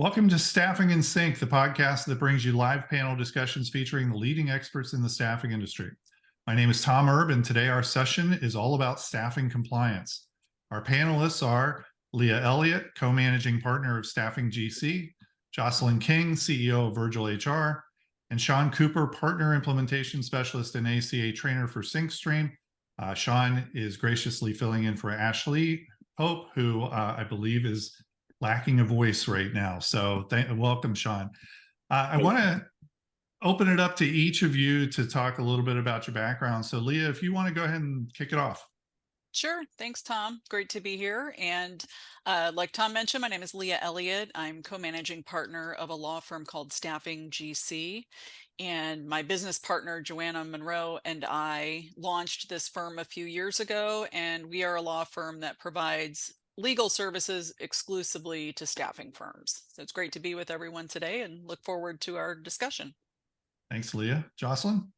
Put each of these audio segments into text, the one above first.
Welcome to Staffing in Sync, the podcast that brings you live panel discussions featuring the leading experts in the staffing industry. My name is Tom Erb, and today our session is all about staffing compliance. Our panelists are Leah Elliott, co-managing partner of Staffing GC, Jocelyn King, CEO of Virgil HR, and Sean Cooper, partner implementation specialist and ACA trainer for SyncStream. Sean is graciously filling in for Ashley Hope, who I believe is lacking a voice right now. So welcome, Sean. I want to open it up to each of you to talk a little bit about your background. So Leah, if you want to go ahead and kick it off. Sure. Thanks, Tom. Great to be here. And like Tom mentioned, my name is Leah Elliott. I'm co-managing partner of a law firm called Staffing GC. And my business partner, Joanna Monroe, and I launched this firm a few years ago. And we are a law firm that provides legal services exclusively to staffing firms. So it's great to be with everyone today and look forward to our discussion. Thanks, Leah. Jocelyn?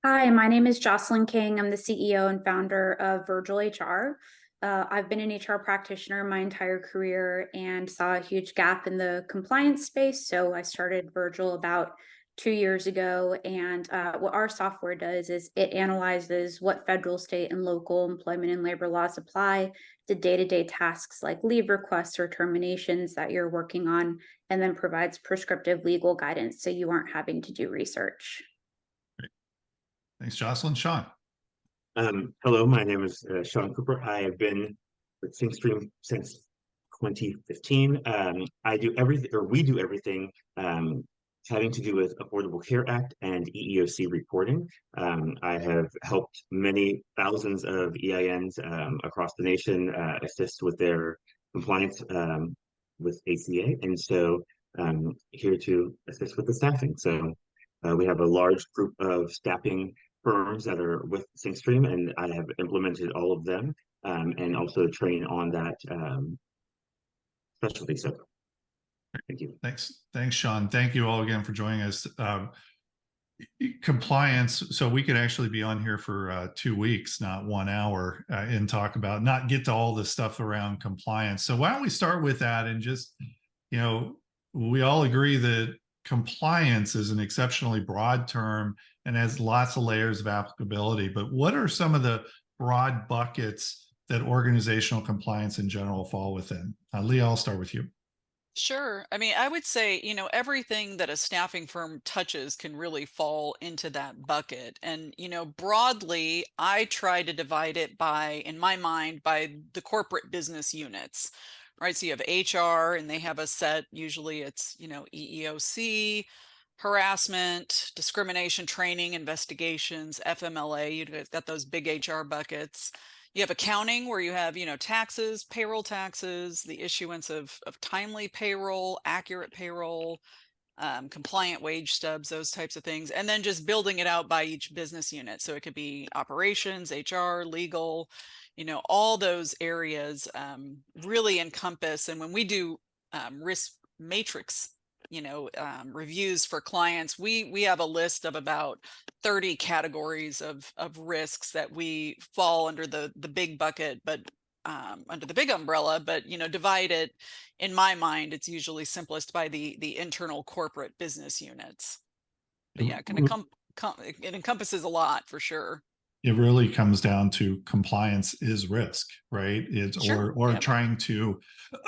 Hi, my name is Jocelyn King. I'm the CEO and founder of Virgil HR. I've been an HR practitioner my entire career and saw a huge gap in the compliance space. So I started Virgil about 2 years ago. And what our software does is it analyzes what federal, state, and local employment and labor laws apply to day-to-day tasks like leave requests or terminations that you're working on, and then provides prescriptive legal guidance so you aren't having to do research. Thanks, Jocelyn. Sean? Hello, my name is Sean Cooper. I have been with SyncStream since 2015. I do everything, or we do everything having to do with Affordable Care Act and EEOC reporting. I have helped many thousands of EINs across the nation assist with their compliance with ACA, and so here to assist with the staffing. So we have a large group of staffing firms that are with SyncStream, and I have implemented all of them and also train on that specialty. So thank you. Thanks, Sean. Thank you all again for joining us. Compliance, so we could actually be on here for 2 weeks, not 1 hour, and talk about, not get to all the stuff around compliance. So why don't we start with that and just, we all agree that compliance is an exceptionally broad term and has lots of layers of applicability, but what are some of the broad buckets that organizational compliance in general fall within? Leah, I'll start with you. Sure. I mean, I would say, everything that a staffing firm touches can really fall into that bucket. And, broadly, I try to divide it in my mind, by the corporate business units, right? So you have HR and they have a set, usually it's, EEOC, harassment, discrimination training, investigations, FMLA, you've got those big HR buckets. You have accounting where you have, taxes, payroll taxes, the issuance of timely payroll, accurate payroll, compliant wage stubs, those types of things. And then just building it out by each business unit. So it could be operations, HR, legal, all those areas really encompass. And when we do risk matrix reviews for clients, we have a list of about 30 categories of risks that we fall under the big bucket, but under the big umbrella, but divide it, in my mind, it's usually simplest by the internal corporate business units. But yeah, it encompasses a lot for sure. It really comes down to compliance is risk, right? It's sure. or Yep. Trying to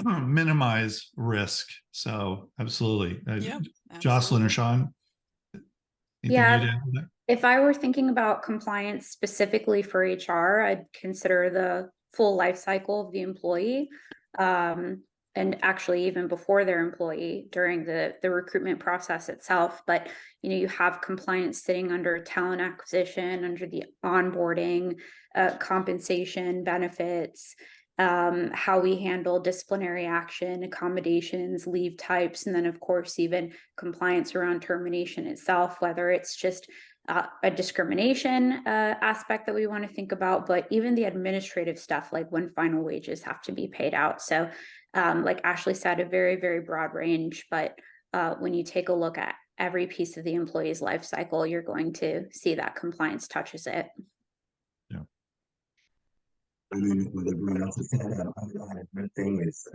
minimize risk. So absolutely. Yep, Jocelyn or Sean? Yeah. If I were thinking about compliance specifically for HR, I'd consider the full life cycle of the employee. And actually even before their employee, during the recruitment process itself. But you have compliance sitting under talent acquisition, under the onboarding, compensation, benefits, how we handle disciplinary action, accommodations, leave types, and then of course even compliance around termination itself, whether it's just a discrimination aspect that we want to think about, but even the administrative stuff, like when final wages have to be paid out. So like Ashley said, a very, very broad range, but when you take a look at every piece of the employee's life cycle, you're going to see that compliance touches it. Yeah. I mean, what everyone else has said, one thing is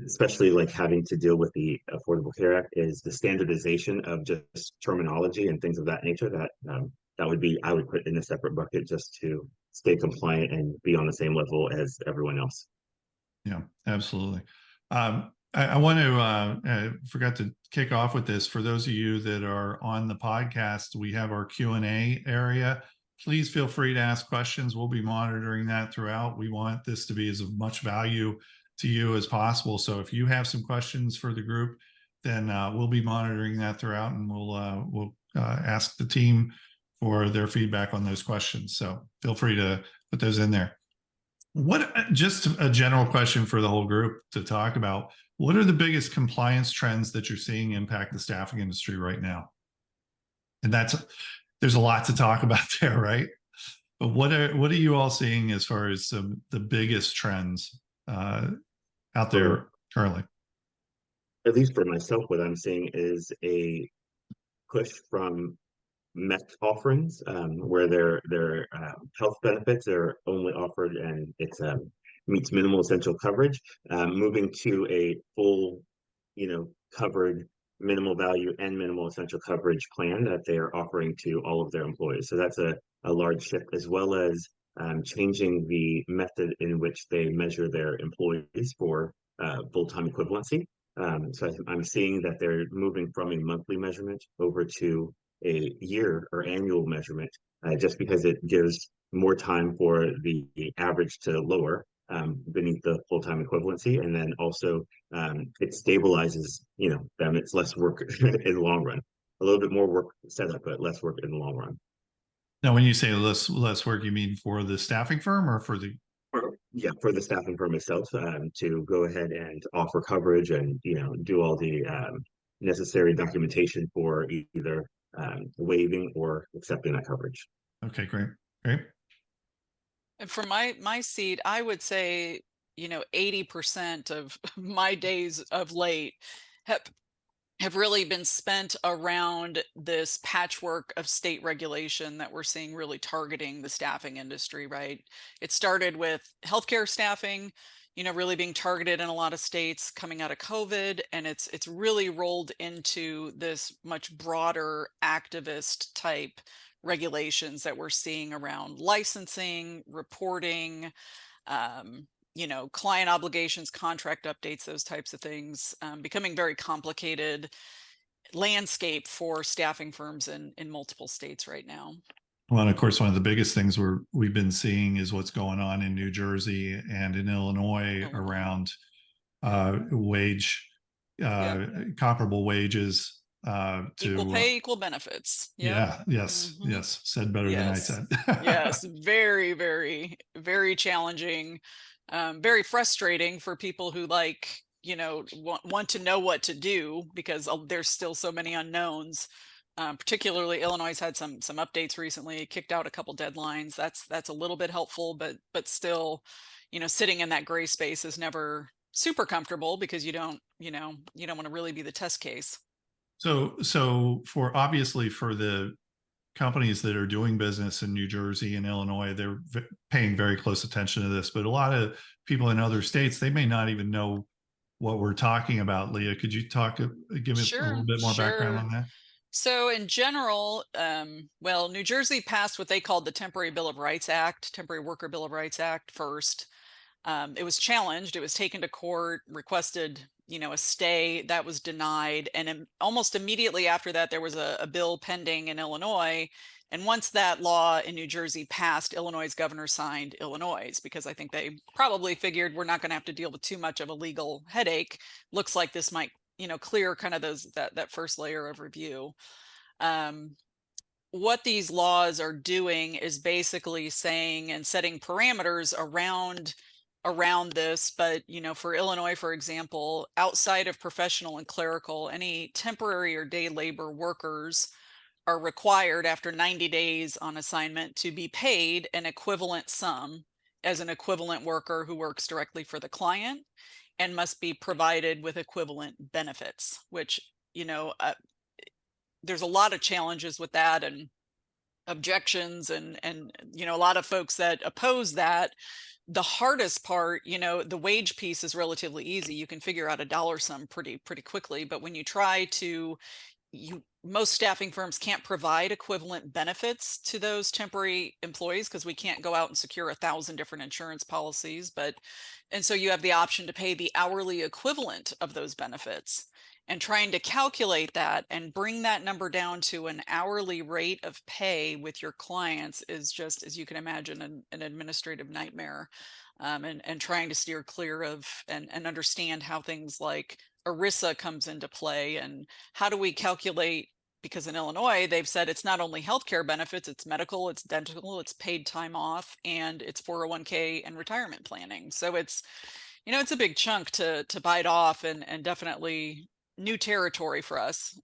especially like having to deal with the Affordable Care Act, is the standardization of just terminology and things of that nature. That would be, I would put in a separate bucket just to stay compliant and be on the same level as everyone else. Yeah, absolutely. I want to forgot to kick off with this. For those of you that are on the podcast, we have our Q&A area. Please feel free to ask questions. We'll be monitoring that throughout. We want this to be as much value to you as possible. So if you have some questions for the group, then we'll be monitoring that throughout, and we'll ask the team for their feedback on those questions. So feel free to put those in there. Just a general question for the whole group to talk about. What are the biggest compliance trends that you're seeing impact the staffing industry right now? And there's a lot to talk about there, right? But what are you all seeing as far as the biggest trends out there currently? At least for myself, what I'm seeing is a push from MET offerings, where their health benefits are only offered and it's meets minimal essential coverage, moving to a full, covered minimal value and minimal essential coverage plan that they're offering to all of their employees. So that's a large shift, as well as changing the method in which they measure their employees for full-time equivalency. So I'm seeing that they're moving from a monthly measurement over to a year or annual measurement, just because it gives more time for the average to lower beneath the full-time equivalency, and then also it stabilizes, them. It's less work in the long run. A little bit more work setup, but less work in the long run. Now, when you say less work, you mean for the staffing firm or for the? For the staffing firm itself, to go ahead and offer coverage and do all the necessary documentation for either waiving or accepting that coverage. Okay, great. And for my seat, I would say, 80% of my days of late have really been spent around this patchwork of state regulation that we're seeing really targeting the staffing industry, right? It started with healthcare staffing, really being targeted in a lot of states coming out of COVID, and it's really rolled into this much broader activist type regulations that we're seeing around licensing, reporting, client obligations, contract updates, those types of things, becoming very complicated landscape for staffing firms in multiple states right now. Well, and of course, one of the biggest things we've been seeing is what's going on in New Jersey and in Illinois around wage, comparable wages. Equal pay, equal benefits. Yep. Yes. Said better than I said. Yes. Very, very, very challenging. Very frustrating for people who want to know what to do, because there's still so many unknowns. Particularly Illinois had some updates recently, kicked out a couple deadlines. That's a little bit helpful, but still, sitting in that gray space is never super comfortable, because you don't want to really be the test case. So obviously for the companies that are doing business in New Jersey and Illinois, they're paying very close attention to this, but a lot of people in other states, they may not even know what we're talking about. Leah, could you give us a little bit more background on that? So in general, New Jersey passed what they called the Temporary Bill of Rights Act, Temporary Worker Bill of Rights Act first. It was challenged. It was taken to court, requested, a stay. That was denied. And almost immediately after that, there was a bill pending in Illinois. And once that law in New Jersey passed, Illinois' governor signed Illinois', because I think they probably figured we're not going to have to deal with too much of a legal headache. Looks like this might, clear kind of that first layer of review. What these laws are doing is basically saying and setting parameters around this. But for Illinois, for example, outside of professional and clerical, any temporary or day labor workers are required after 90 days on assignment to be paid an equivalent sum as an equivalent worker who works directly for the client, and must be provided with equivalent benefits, which there's a lot of challenges with that, and objections, and a lot of folks that oppose that The hardest part, the wage piece is relatively easy. You can figure out a dollar sum pretty quickly. But when you try to most staffing firms can't provide equivalent benefits to those temporary employees because we can't go out and secure 1,000 different insurance policies. And so you have the option to pay the hourly equivalent of those benefits, and trying to calculate that and bring that number down to an hourly rate of pay with your clients is just, as you can imagine, an administrative nightmare. And trying to steer clear of and understand how things like ERISA comes into play, and how do we calculate, because in Illinois they've said it's not only healthcare benefits, it's medical, it's dental, it's paid time off, and it's 401k and retirement planning. So it's a big chunk to bite off, and definitely new territory for us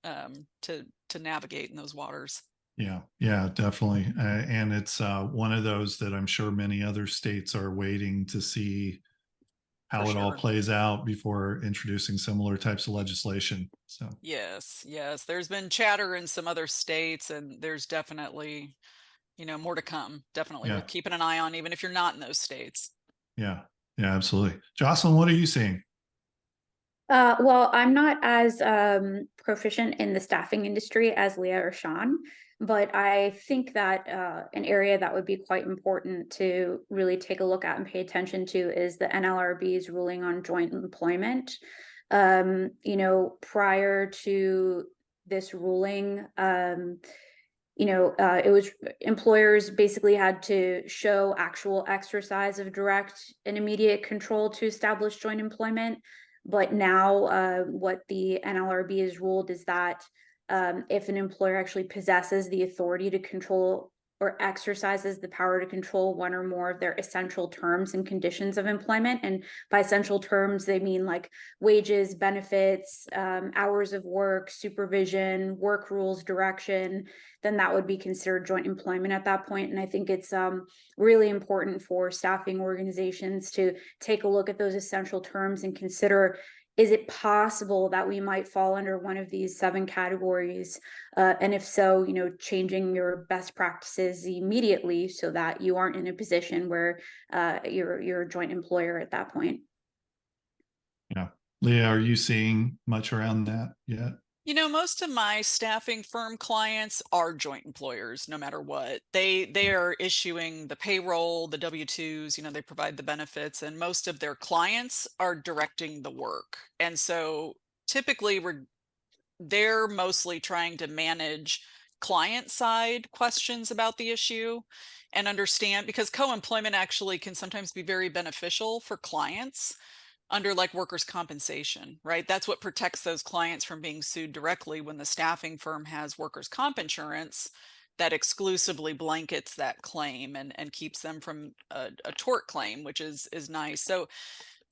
to navigate in those waters. Yeah, definitely. And it's one of those that I'm sure many other states are waiting to see how For it all sure. plays out before introducing similar types of legislation. So Yes, there's been chatter in some other states, and there's definitely more to come. Definitely yeah, worth keeping an eye on, even if you're not in those states. yeah, absolutely. Jocelyn, what are you seeing? Well, I'm not as proficient in the staffing industry as Leah or Sean, but I think that an area that would be quite important to really take a look at and pay attention to is the NLRB's ruling on joint employment. Prior to this ruling, it was employers basically had to show actual exercise of direct and immediate control to establish joint employment. But now what the NLRB has ruled is that if an employer actually possesses the authority to control or exercises the power to control one or more of their essential terms and conditions of employment, and by essential terms, they mean like wages, benefits, hours of work, supervision, work rules, direction, then that would be considered joint employment at that point. And I think it's really important for staffing organizations to take a look at those essential terms and consider, is it possible that we might fall under one of these 7 categories? And if so, changing your best practices immediately so that you aren't in a position where you're a joint employer at that point. Yeah. Leah, are you seeing much around that yet? Most of my staffing firm clients are joint employers, no matter what. They are issuing the payroll, the W-2s, they provide the benefits, and most of their clients are directing the work. And so typically they're mostly trying to manage client side questions about the issue and understand, because co-employment actually can sometimes be very beneficial for clients under like workers' compensation, right? That's what protects those clients from being sued directly when the staffing firm has workers' comp insurance that exclusively blankets that claim and keeps them from a tort claim, which is nice. So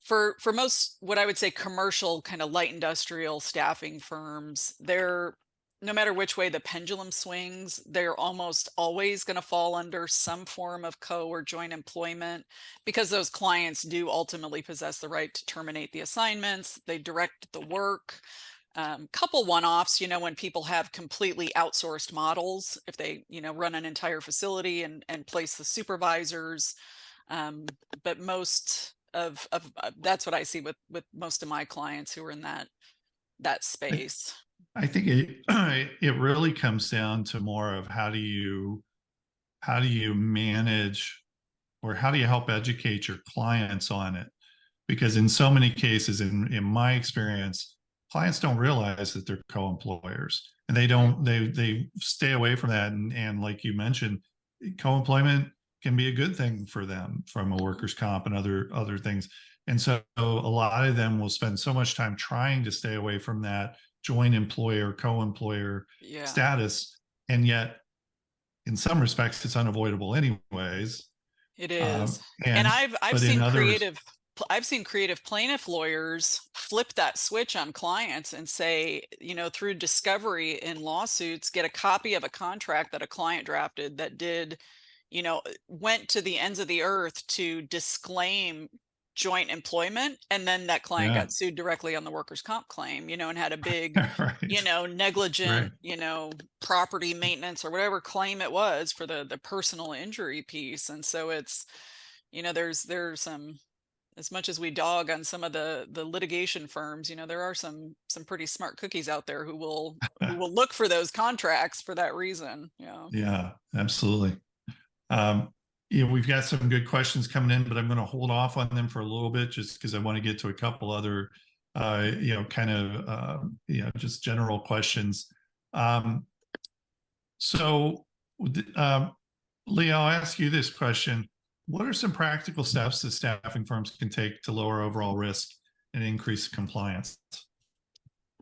for most, what I would say, commercial kind of light industrial staffing firms, they're, no matter which way the pendulum swings, they're almost always going to fall under some form of co or joint employment, because those clients do ultimately possess the right to terminate the assignments. They direct the work. Couple one-offs, when people have completely outsourced models, if they, run an entire facility and place the supervisors. But most of that's what I see with most of my clients who are in that space. I think it really comes down to more of how do you manage, or how do you help educate your clients on it? Because in so many cases, in my experience, clients don't realize that they're co-employers, and they stay away from that. And like you mentioned, co-employment can be a good thing for them from a workers' comp and other things. And so a lot of them will spend so much time trying to stay away from that joint employer, co-employer status. And yet, in some respects, it's unavoidable anyways. It is. And I've seen creative plaintiff lawyers flip that switch on clients and say, through discovery in lawsuits, get a copy of a contract that a client drafted that went to the ends of the earth to disclaim joint employment, and then that client got sued directly on the workers' comp claim, and had a big right. Negligent property maintenance or whatever claim it was for the personal injury piece. And so it's there's some, as much as we dog on some of the litigation firms, there are some pretty smart cookies out there who will look for those contracts for that reason. Yeah, absolutely. We've got some good questions coming in, but I'm going to hold off on them for a little bit just because I want to get to a couple other, just general questions. So, Leah, I'll ask you this question. What are some practical steps that staffing firms can take to lower overall risk and increase compliance?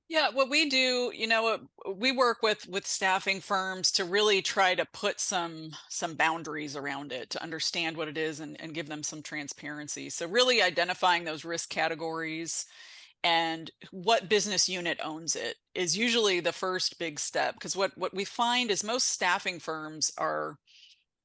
Yeah, what we do, we work with staffing firms to really try to put some boundaries around it, to understand what it is and give them some transparency. So really identifying those risk categories and what business unit owns it is usually the first big step. Because what we find is most staffing firms are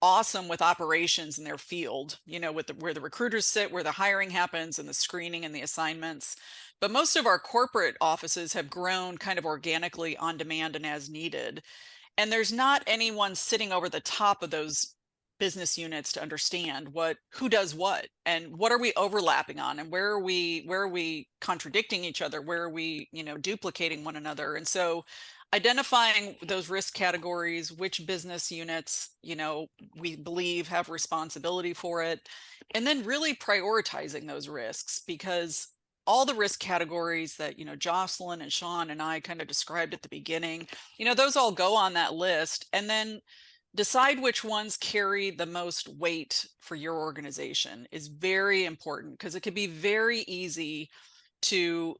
awesome with operations in their field, where the recruiters sit, where the hiring happens and the screening and the assignments. But most of our corporate offices have grown kind of organically, on demand and as needed. And there's not anyone sitting over the top of those business units to understand who does what and what are we overlapping on and where are we contradicting each other, where are we duplicating one another. And so identifying those risk categories, which business units we believe have responsibility for it, and then really prioritizing those risks, because all the risk categories that Jocelyn and Sean and I kind of described at the beginning, those all go on that list, and then decide which ones carry the most weight for your organization is very important, because it could be very easy to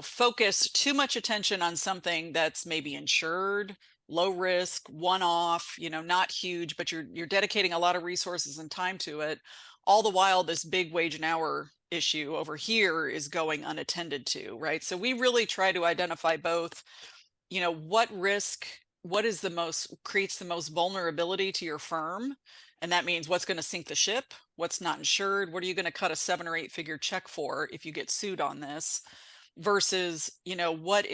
focus too much attention on something that's maybe insured, low risk, one off, not huge, but you're dedicating a lot of resources and time to it, all the while this big wage and hour issue over here is going unattended to, right? So we really try to identify both, what risk, creates the most vulnerability to your firm, and that means what's going to sink the ship, what's not insured, what are you going to cut a 7 or 8 figure check for if you get sued on this, versus what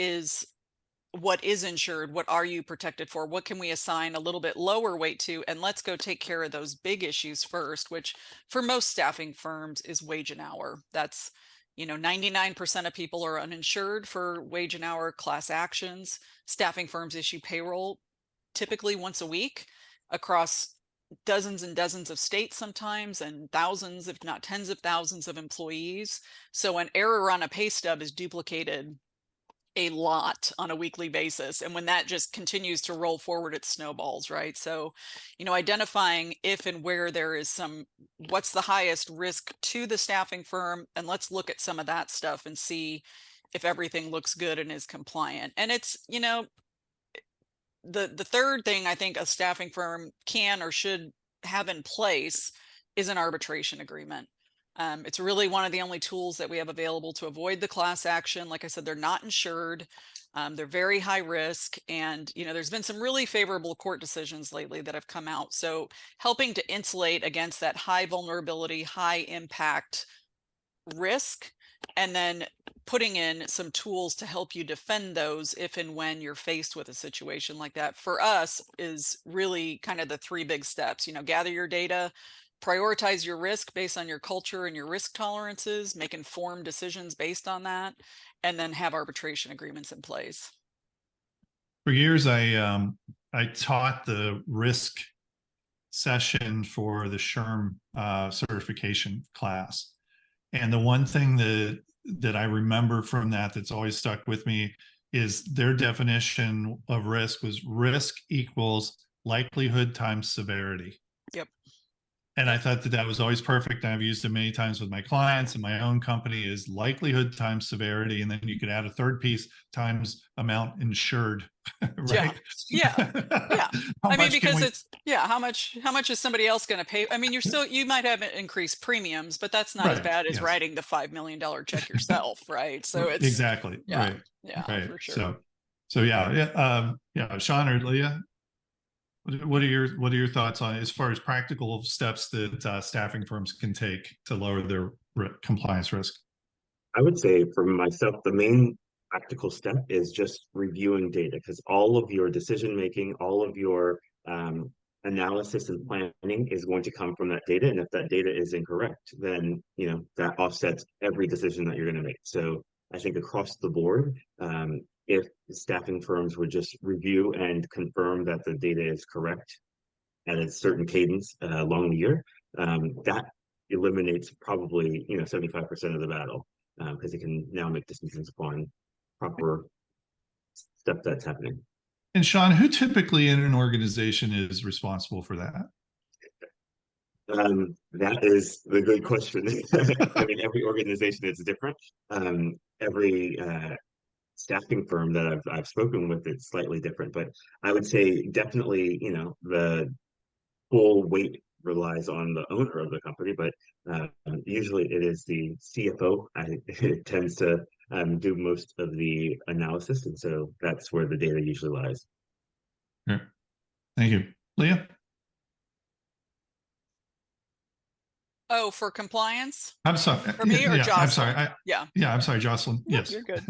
is insured, what are you protected for, what can we assign a little bit lower weight to, and let's go take care of those big issues first, which for most staffing firms is wage and hour. That's 99% of people are uninsured for wage and hour class actions. Staffing firms issue payroll typically once a week across dozens and dozens of states sometimes, and thousands, if not tens of thousands of employees. So an error on a pay stub is duplicated a lot on a weekly basis. And when that just continues to roll forward, it snowballs, right? So, identifying if and where there is what's the highest risk to the staffing firm, and let's look at some of that stuff and see if everything looks good and is compliant. And it's, the third thing I think a staffing firm can or should have in place is an arbitration agreement. It's really one of the only tools that we have available to avoid the class action. Like I said, they're not insured. They're very high risk. And, there's been some really favorable court decisions lately that have come out. So helping to insulate against that high vulnerability, high impact risk, and then putting in some tools to help you defend those if and when you're faced with a situation like that, for us, is really kind of the 3 big steps. Gather your data, prioritize your risk based on your culture and your risk tolerances, make informed decisions based on that, and then have arbitration agreements in place. For years, I taught the risk session for the SHRM certification class. And the one thing that I remember from that's always stuck with me is their definition of risk was risk equals likelihood times severity. Yep. And I thought that was always perfect. And I've used it many times with my clients and my own company, is likelihood times severity. And then you could add a third piece times amount insured, right? Yeah. I mean, because it's, how much is somebody else going to pay? I mean, you might have increased premiums, but that's not as bad as writing the $5 million check yourself, right? So it's exactly right. For sure. So Sean or Leah, what are your thoughts on as far as practical steps that staffing firms can take to lower their compliance risk? I would say for myself, the main practical step is just reviewing data, because all of your decision making, all of your analysis and planning is going to come from that data. And if that data is incorrect, then that offsets every decision that you're going to make. So I think across the board, if staffing firms would just review and confirm that the data is correct at a certain cadence along the year, that eliminates probably 75% of the battle, because it can now make decisions upon proper stuff that's happening. And Sean, who typically in an organization is responsible for that? That is the good question. I mean, every organization is different. Every staffing firm that I've spoken with, it's slightly different. But I would say definitely, the full weight relies on the owner of the company, but usually it is the CFO. It tends to do most of the analysis, and so that's where the data usually lies. Sure. Thank you. Leah? Oh, for compliance? I'm sorry. For me or Jocelyn? I'm sorry. Yeah. Yeah, I'm sorry, Jocelyn. Nope, Yes. you're good.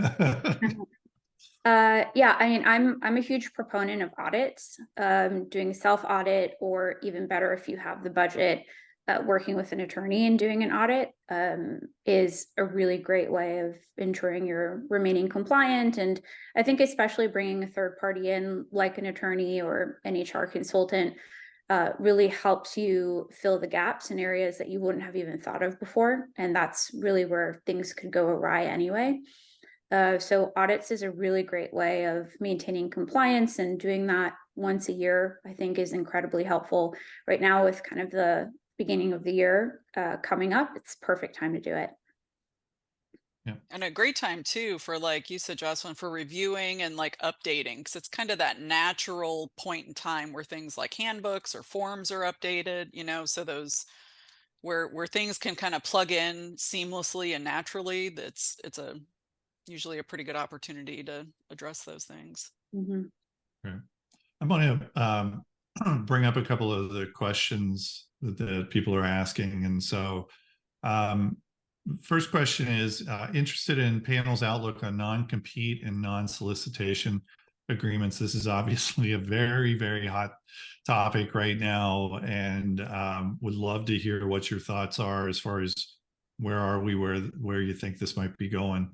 Yeah, I mean, I'm a huge proponent of audits, doing self-audit, or even better, if you have the budget, working with an attorney and doing an audit, is a really great way of ensuring you're remaining compliant. And I think especially bringing a third party in, like an attorney or an HR consultant, really helps you fill the gaps in areas that you wouldn't have even thought of before. And that's really where things could go awry anyway. So audits is a really great way of maintaining compliance, and doing that once a year, I think, is incredibly helpful. Right now, with kind of the beginning of the year coming up, it's perfect time to do it. Yeah. And a great time too for, like you said, Jocelyn, for reviewing and like updating, because it's kind of that natural point in time where things like handbooks or forms are updated, so those where things can kind of plug in seamlessly and naturally. It's usually a pretty good opportunity to address those things. Mm-hmm. Okay. I'm going to bring up a couple of the questions that people are asking. And so first question is interested in panel's outlook on non-compete and non-solicitation agreements. This is obviously a very, very hot topic right now, and would love to hear what your thoughts are as far as where are we, where you think this might be going.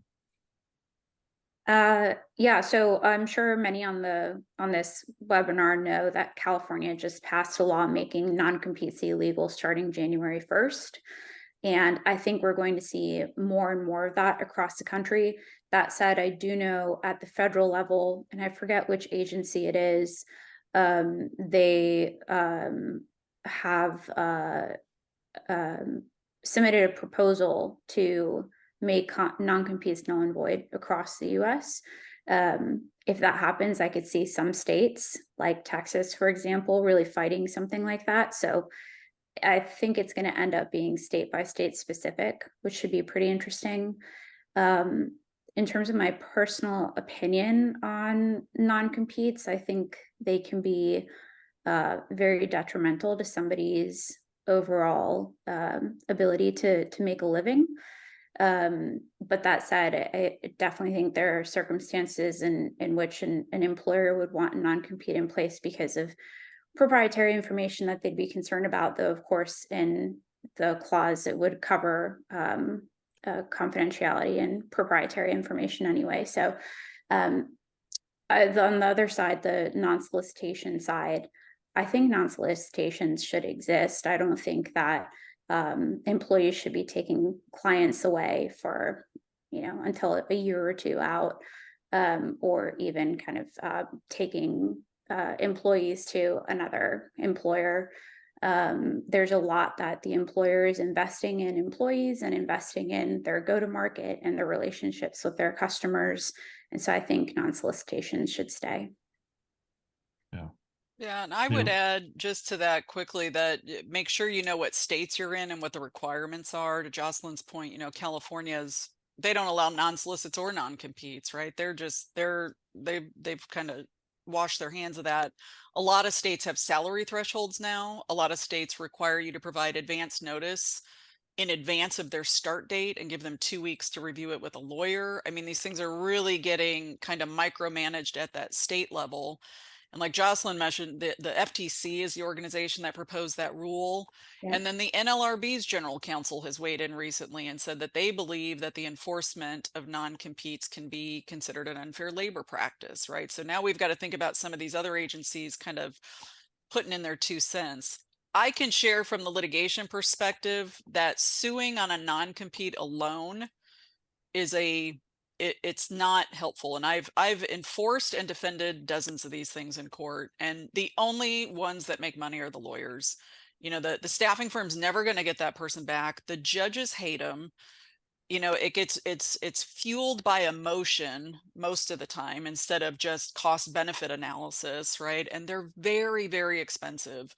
Yeah, so I'm sure many on this webinar know that California just passed a law making non-competes illegal starting January 1st. And I think we're going to see more and more of that across the country. That said, I do know at the federal level, and I forget which agency it is, they have submitted a proposal to make non-competes null and void across the US. If that happens, I could see some states like Texas, for example, really fighting something like that. So I think it's going to end up being state by state specific, which should be pretty interesting. In terms of my personal opinion on non-competes, I think they can be very detrimental to somebody's overall ability to make a living. But that said, I definitely think there are circumstances in which an employer would want a non-compete in place because of proprietary information that they'd be concerned about, though of course in the clause it would cover confidentiality and proprietary information anyway. So on the other side, the non-solicitation side, I think non-solicitations should exist. I don't think that employees should be taking clients away for, until a year or two out, or even kind of taking employees to another employer. There's a lot that the employer is investing in employees and investing in their go-to-market and their relationships with their customers. And so I think non-solicitation should stay. Yeah. Yeah, and I would add just to that quickly that make sure you know what states you're in and what the requirements are. To Jocelyn's point, California's, they don't allow non-solicits or non-competes, right? They've kind of washed their hands of that. A lot of states have salary thresholds now. A lot of states require you to provide advance notice in advance of their start date and give them 2 weeks to review it with a lawyer. I mean, these things are really getting kind of micromanaged at that state level. And like Jocelyn mentioned, the FTC is the organization that proposed that rule. Yeah. And then the NLRB's general counsel has weighed in recently and said that they believe that the enforcement of non-competes can be considered an unfair labor practice, right? So now we've got to think about some of these other agencies kind of putting in their 2 cents. I can share from the litigation perspective that suing on a non-compete alone is it's not helpful. And I've enforced and defended dozens of these things in court, and the only ones that make money are the lawyers. The staffing firm's never going to get that person back. The judges hate them. It's fueled by emotion most of the time instead of just cost benefit analysis, right? And they're very, very expensive.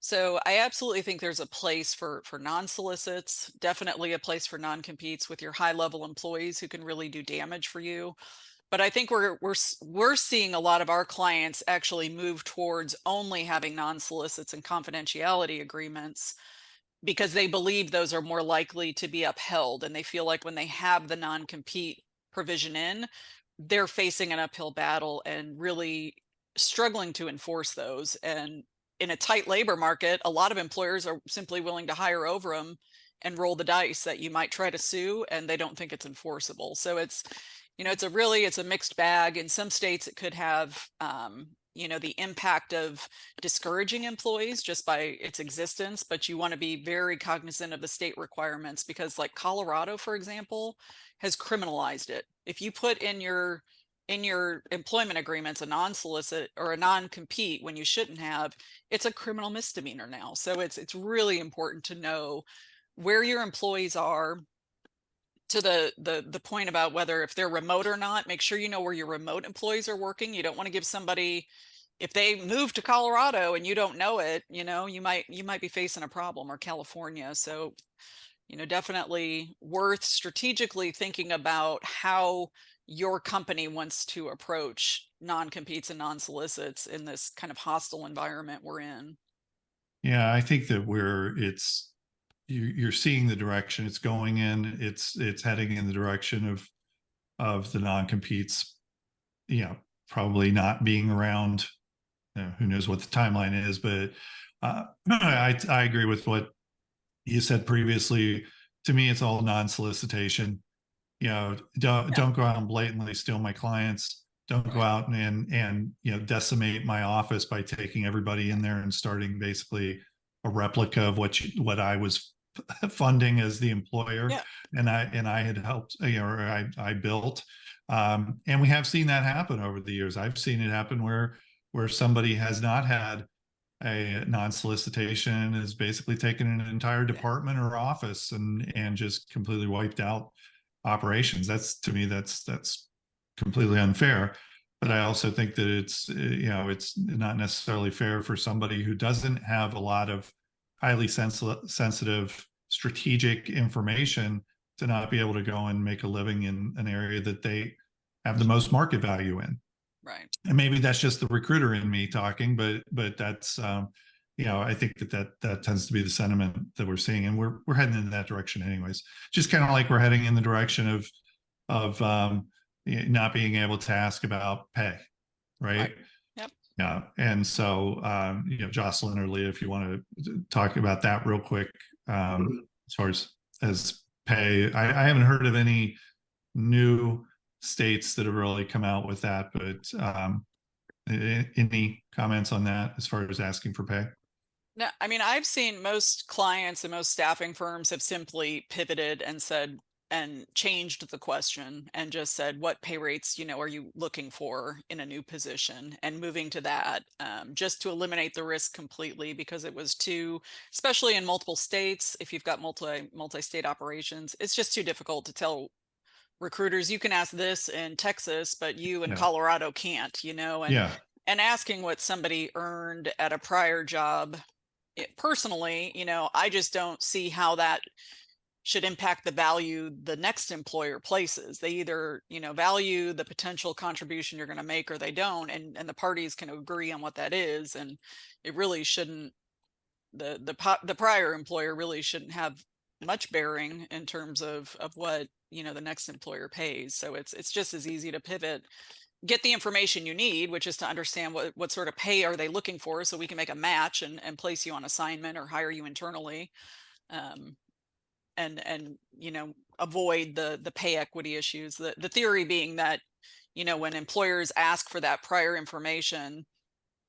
So I absolutely think there's a place for non-solicits, definitely a place for non-competes with your high level employees who can really do damage for you. But I think we're seeing a lot of our clients actually move towards only having non-solicits and confidentiality agreements, because they believe those are more likely to be upheld. And they feel like when they have the non-compete provision in, they're facing an uphill battle and really struggling to enforce those. And in a tight labor market, a lot of employers are simply willing to hire over them and roll the dice that you might try to sue, and they don't think it's enforceable. So it's a mixed bag. In some states, it could have, the impact of discouraging employees just by its existence, but you want to be very cognizant of the state requirements, because like Colorado, for example, has criminalized it. If you put in your employment agreements a non-solicit or a non-compete when you shouldn't have, it's a criminal misdemeanor now. So it's really important to know where your employees are. To the point about whether if they're remote or not, make sure you know where your remote employees are working. You don't want to give somebody, if they move to Colorado and you don't know it, you might be facing a problem, or California. So definitely worth strategically thinking about how your company wants to approach non-competes and non-solicits in this kind of hostile environment we're in. Yeah, I think that you're seeing the direction it's going in. It's heading in the direction of the non-competes, probably not being around. Who knows what the timeline is, but I agree with what you said previously. To me, it's all non-solicitation. Don't go out and blatantly steal my clients. Don't go out and decimate my office by taking everybody in there and starting basically a replica of what I was funding as the employer, and I had helped, or I built. And we have seen that happen over the years. I've seen it happen where somebody has not had a non-solicitation, is basically taken an entire department or office and just completely wiped out operations. To me, that's completely unfair. But I also think that it's not necessarily fair for somebody who doesn't have a lot of highly sensitive strategic information to not be able to go and make a living in an area that they have the most market value in. Right. And maybe that's just the recruiter in me talking, but that's I think that tends to be the sentiment that we're seeing, and we're heading in that direction anyways. Just kind of like we're heading in the direction of not being able to ask about pay, right? Yep. Yeah, and so Jocelyn or Leah, if you want to talk about that real quick, as far as pay, I haven't heard of any new states that have really come out with that, but any comments on that as far as asking for pay? No, I mean, I've seen most clients and most staffing firms have simply pivoted and said, and changed the question and just said, what pay rates, are you looking for in a new position, and moving to that, just to eliminate the risk completely, because it was too, especially in multiple states, if you've got multi-state operations, it's just too difficult to tell recruiters, you can ask this in Texas, but you in Colorado can't, and asking what somebody earned at a prior job, personally, I just don't see how that should impact the value the next employer places. They either, value the potential contribution you're going to make, or they don't, and the parties can agree on what that is. And it really shouldn't, the prior employer really shouldn't have much bearing in terms of what the next employer pays. So it's just as easy to pivot get the information you need, which is to understand what sort of pay are they looking for, so we can make a match and place you on assignment or hire you internally. And you know, avoid the pay equity issues. The theory being that, you know, when employers ask for that prior information,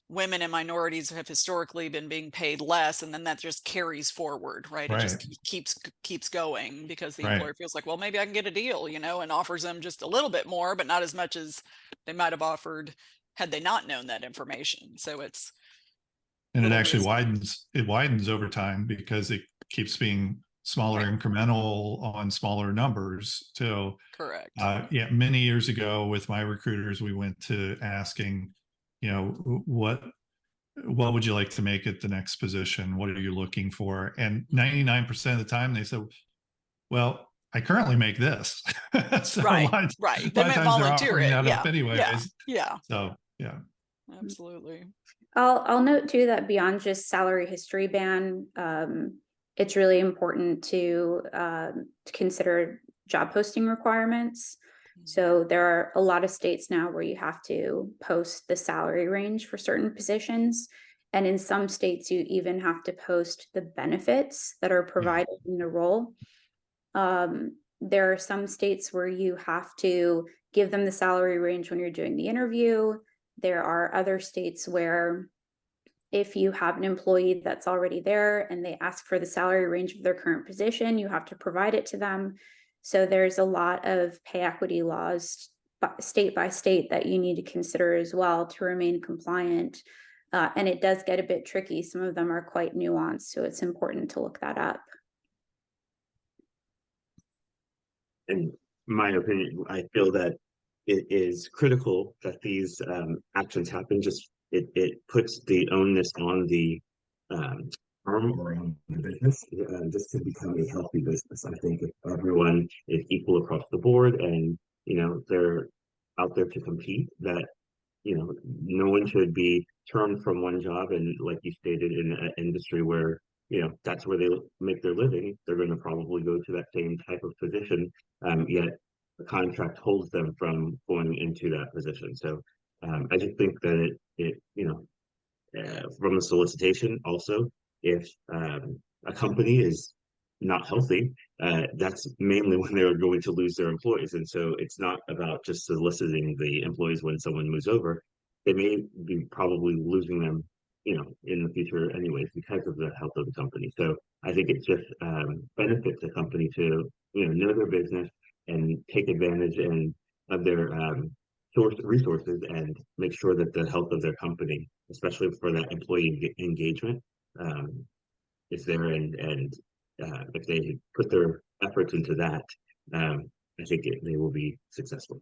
women and minorities have historically been being paid less, and then that just carries forward, right? It just keeps going because the employer feels like, well, maybe I can get a deal, you know, and offers them just a little bit more, but not as much as they might have offered had they not known that information. So it's, and it actually widens over time because it keeps being smaller incremental on smaller numbers. So correct. Yeah, many years ago with my recruiters, we went to asking, you know, what would you like to make at the next position? What are you looking for? And 99% of the time they said, well, I currently make this. So right. a lot They of might times volunteer they're offering it. that Yeah. up anyways. Yeah. So yeah. Absolutely. I'll note too that beyond just salary history ban, it's really important to consider job posting requirements. So there are a lot of states now where you have to post the salary range for certain positions. And in some states, you even have to post the benefits that are provided in the role. There are some states where you have to give them the salary range when you're doing the interview. There are other states where if you have an employee that's already there and they ask for the salary range of their current position, you have to provide it to them. So there's a lot of pay equity laws state by state that you need to consider as well to remain compliant. And it does get a bit tricky. Some of them are quite nuanced, so it's important to look that up. In my opinion, I feel that it is critical that these actions happen. Just it puts the onus on the firm or on the business just to become a healthy business. I think if everyone is equal across the board and, you know, they're out there to compete, that, you know, no one should be turned from one job. And like you stated, in an industry where, you know, that's where they make their living, they're going to probably go to that same type of position. Yet the contract holds them from going into that position. So I just think that it you know, from the solicitation also, if a company is not healthy, that's mainly when they're going to lose their employees. And so it's not about just soliciting the employees when someone moves over. They may be probably losing them, you know, in the future anyways, because of the health of the company. So I think it just benefits the company to, you know their business and take advantage of their resources and make sure that the health of their company, especially for that employee engagement, is there. And if they put their efforts into that, I think they will be successful.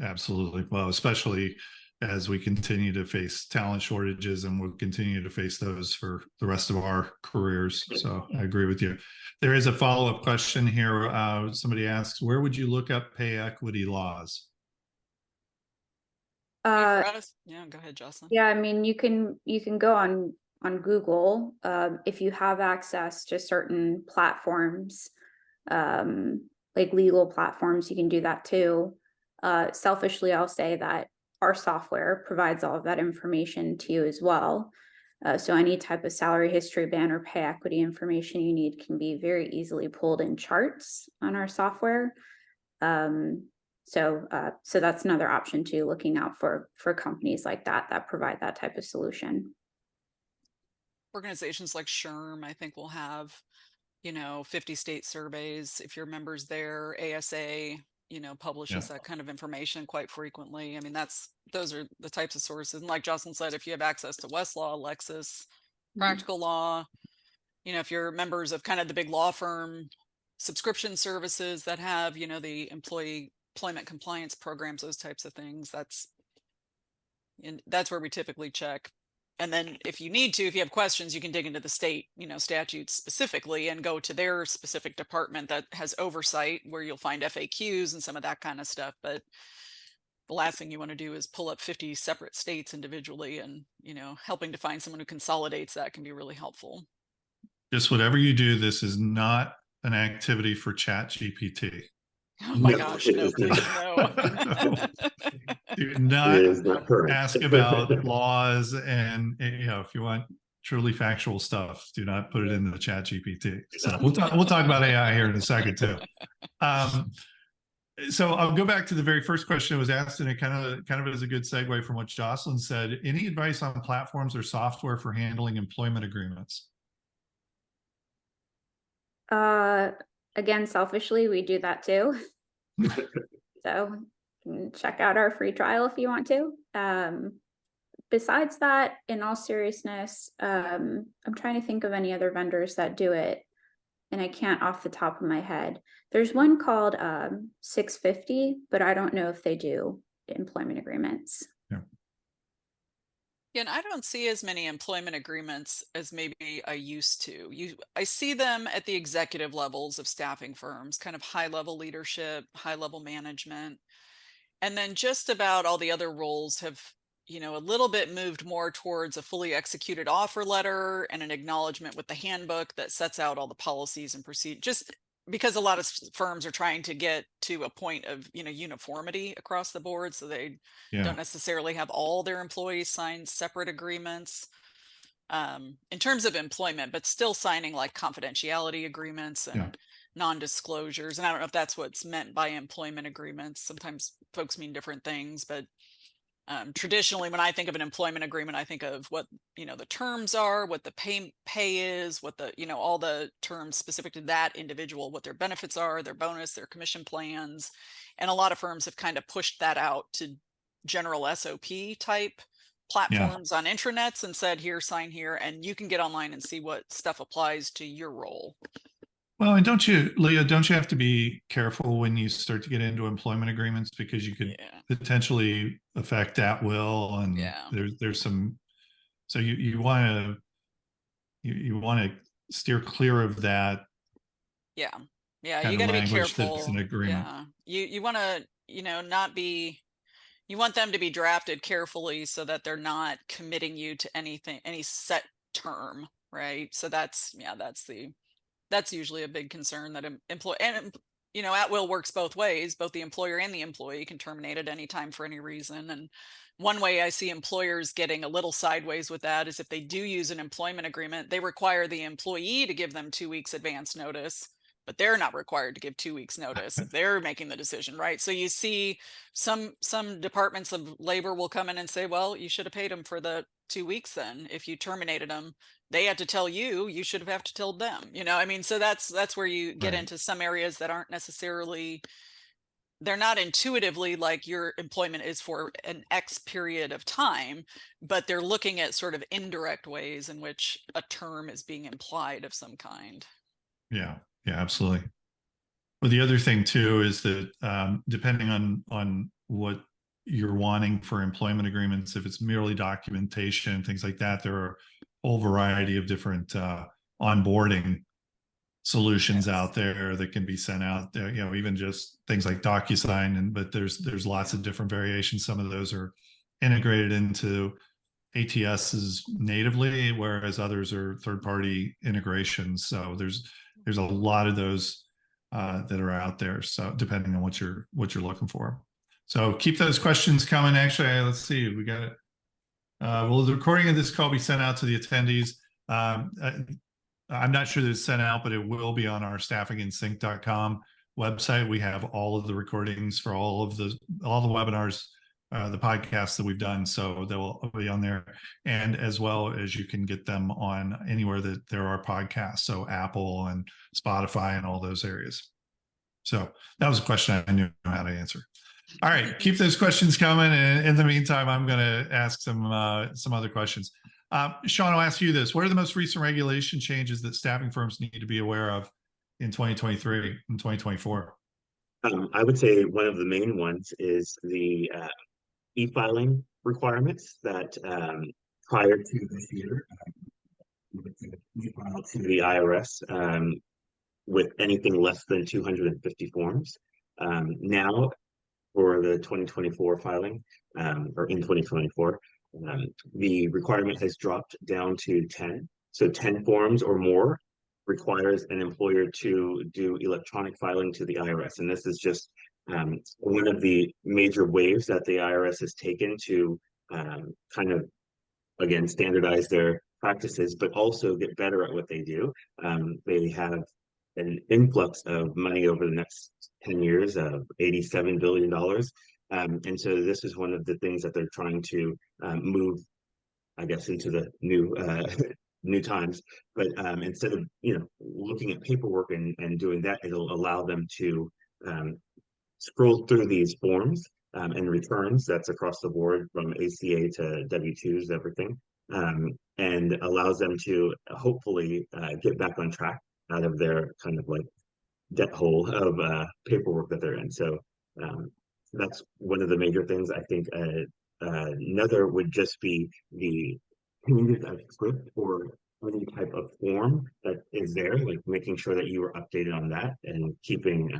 Absolutely. Well, especially as we continue to face talent shortages, and we'll continue to face those for the rest of our careers. So I agree with you. There is a follow-up question here. Somebody asks, where would you look up pay equity laws? Yeah, go ahead, Jocelyn. Yeah, I mean, you can go on Google if you have access to certain platforms, like legal platforms. You can do that too. Selfishly, I'll say that our software provides all of that information to you as well. So any type of salary history ban or pay equity information you need can be very easily pulled in charts on our software. So that's another option too, looking out for companies like that provide that type of solution. Organizations like SHRM, I think, will have, 50 state surveys. If your members there, ASA, publishes that kind of information quite frequently. I mean, those are the types of sources. And like Jocelyn said, if you have access to Westlaw, Lexis, Practical Law, if you're members of kind of the big law firm subscription services that have, the employment compliance programs, those types of things, that's where we typically check. And then if you need to, if you have questions, you can dig into the state, statutes specifically and go to their specific department that has oversight, where you'll find FAQs and some of that kind of stuff. But the last thing you want to do is pull up 50 separate states individually, and, helping to find someone who consolidates that can be really helpful. Just whatever you do, this is not an activity for Chat GPT. Oh my No, gosh, it no, is please, not. no. Do It not is not current. ask about laws and, if you want truly factual stuff, do not put it in the chat GPT. So we'll talk about AI here in a second too. So I'll go back to the very first question that was asked, and it kind of is a good segue from what Jocelyn said. Any advice on platforms or software for handling employment agreements? Again, selfishly, we do that too. So you can check out our free trial if you want to. Besides that, in all seriousness, I'm trying to think of any other vendors that do it, and I can't off the top of my head. There's one called 650, but I don't know if they do employment agreements. Yeah. Yeah, and I don't see as many employment agreements as maybe I used to. I see them at the executive levels of staffing firms, kind of high level leadership, high level management. And then just about all the other roles have, a little bit moved more towards a fully executed offer letter and an acknowledgement with the handbook that sets out all the policies and procedures. Just because a lot of firms are trying to get to a point of, uniformity across the board, so they don't necessarily have all their employees sign separate agreements in terms of employment, but still signing like confidentiality agreements and non-disclosures. And I don't know if that's what's meant by employment agreements. Sometimes folks mean different things, but traditionally, when I think of an employment agreement, I think of what, the terms are, what the pay is, what the, all the terms specific to that individual, what their benefits are, their bonus, their commission plans. And a lot of firms have kind of pushed that out to general SOP type platforms on intranets and said, here, sign here, and you can get online and see what stuff applies to your role. Well, and don't you, Leah, don't you have to be careful when you start to get into employment agreements, because you could potentially affect at will, and there's some, so you want to steer clear of that. Yeah. You got to be careful. That's an agreement. Yeah. You want to, not be, you want them to be drafted carefully so that they're not committing you to anything, any set term, right? So that's usually a big concern, that at will works both ways. Both the employer and the employee can terminate at any time for any reason. And one way I see employers getting a little sideways with that is if they do use an employment agreement, they require the employee to give them 2 weeks advance notice, but they're not required to give 2 weeks notice if they're making the decision, right? So you see some departments of labor will come in and say, well, you should have paid them for the 2 weeks then. If you terminated them, they had to tell you should have to tell them, so that's where you get into some areas that aren't necessarily, they're not intuitively like your employment is for an X period of time, but they're looking at sort of indirect ways in which a term is being implied of some kind. Yeah, absolutely. Well, the other thing too is that depending on what you're wanting for employment agreements, if it's merely documentation, things like that, there are a whole variety of different onboarding solutions out there that can be sent out there, even just things like DocuSign, but there's lots of different variations. Some of those are integrated into ATSs natively, whereas others are third-party integrations. So there's a lot of those that are out there. So depending on what you're looking for. So keep those questions coming. Actually, let's see, we got it. Will the recording of this call be sent out to the attendees? I'm not sure that it's sent out, but it will be on our staffinginsync.com website. We have all of the recordings for all the webinars, the podcasts that we've done. So they'll be on there. And as well as you can get them on anywhere that there are podcasts. So Apple and Spotify and all those areas. So that was a question I knew how to answer. All right, keep those questions coming. And in the meantime, I'm going to ask some other questions. Sean, I'll ask you this. What are the most recent regulation changes that staffing firms need to be aware of in 2023 and 2024? I would say one of the main ones is the e-filing requirements that prior to this year, e-file to the IRS with anything less than 250 forms. Now, for the 2024 filing, or in 2024, the requirement has dropped down to 10. So 10 forms or more requires an employer to do electronic filing to the IRS. And this is just one of the major waves that the IRS has taken to kind of, again, standardize their practices, but also get better at what they do. They have an influx of money over the next 10 years of $87 billion. And so this is one of the things that they're trying to move, I guess, into the new new times. But instead of looking at paperwork and doing that, it'll allow them to scroll through these forms and returns. That's across the board from ACA to W-2s, everything, and allows them to hopefully get back on track out of their kind of like debt hole of paperwork that they're in. So that's one of the major things. I think another would just be the changes of script or any type of form that is there, like making sure that you are updated on that and keeping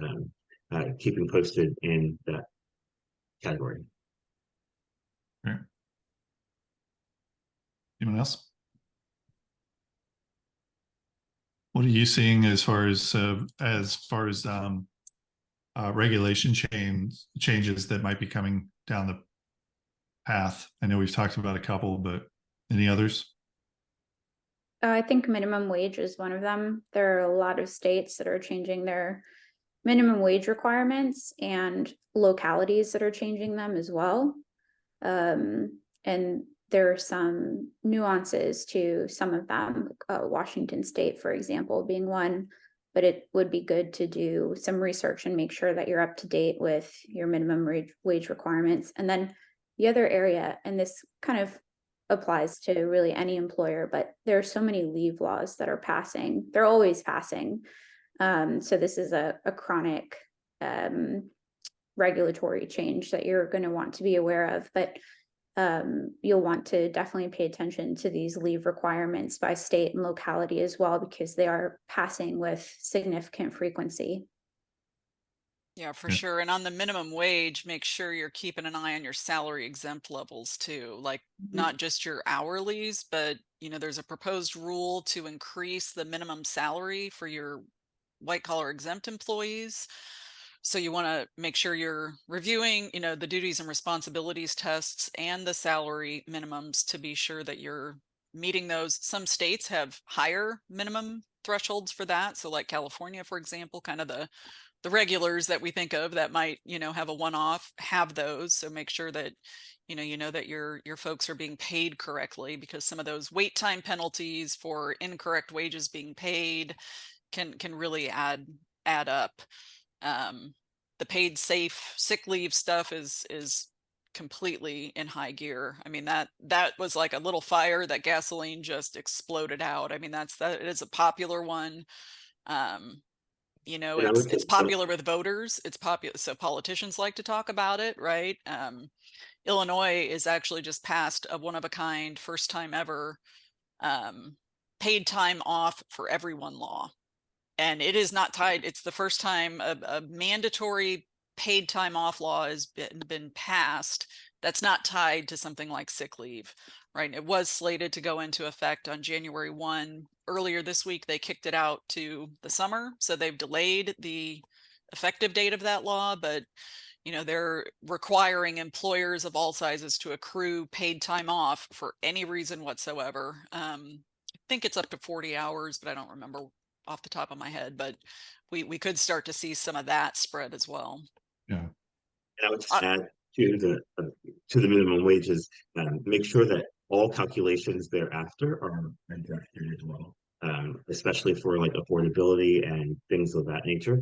posted in that category. Right. Anyone else? What are you seeing as far as regulation changes that might be coming down the path? I know we've talked about a couple, but any others? I think minimum wage is one of them. There are a lot of states that are changing their minimum wage requirements and localities that are changing them as well. And there are some nuances to some of them, Washington State, for example, being one, but it would be good to do some research and make sure that you're up to date with your minimum wage requirements. And then the other area, and this kind of applies to really any employer, but there are so many leave laws that are passing. They're always passing. So this is a chronic regulatory change that you're going to want to be aware of, but you'll want to definitely pay attention to these leave requirements by state and locality as well, because they are passing with significant frequency. Yeah, for sure. And on the minimum wage, make sure you're keeping an eye on your salary exempt levels too, like not just your hourlies, but there's a proposed rule to increase the minimum salary for your white collar exempt employees. So you want to make sure you're reviewing, the duties and responsibilities tests and the salary minimums to be sure that you're meeting those. Some states have higher minimum thresholds for that. So like California, for example, kind of the regulars that we think of that might, have a one-off have those. So make sure that, that your folks are being paid correctly, because some of those wait time penalties for incorrect wages being paid can really add up. The paid safe sick leave stuff is completely in high gear. I mean, that was like a little fire that gasoline just exploded out. I mean, that is a popular one. It's popular with voters. It's popular, so politicians like to talk about it, right? Illinois is actually just passed a one-of-a-kind, first time ever, paid time off for everyone law. And it is not tied. It's the first time a mandatory paid time off law has been passed that's not tied to something like sick leave, right? It was slated to go into effect on January 1. Earlier this week, they kicked it out to the summer. So they've delayed the effective date of that law, but they're requiring employers of all sizes to accrue paid time off for any reason whatsoever. I think it's up to 40 hours, but I don't remember off the top of my head, but we could start to see some of that spread as well. Yeah. And I would just add to the minimum wages, make sure that all calculations thereafter are adjusted as well, especially for like affordability and things of that nature.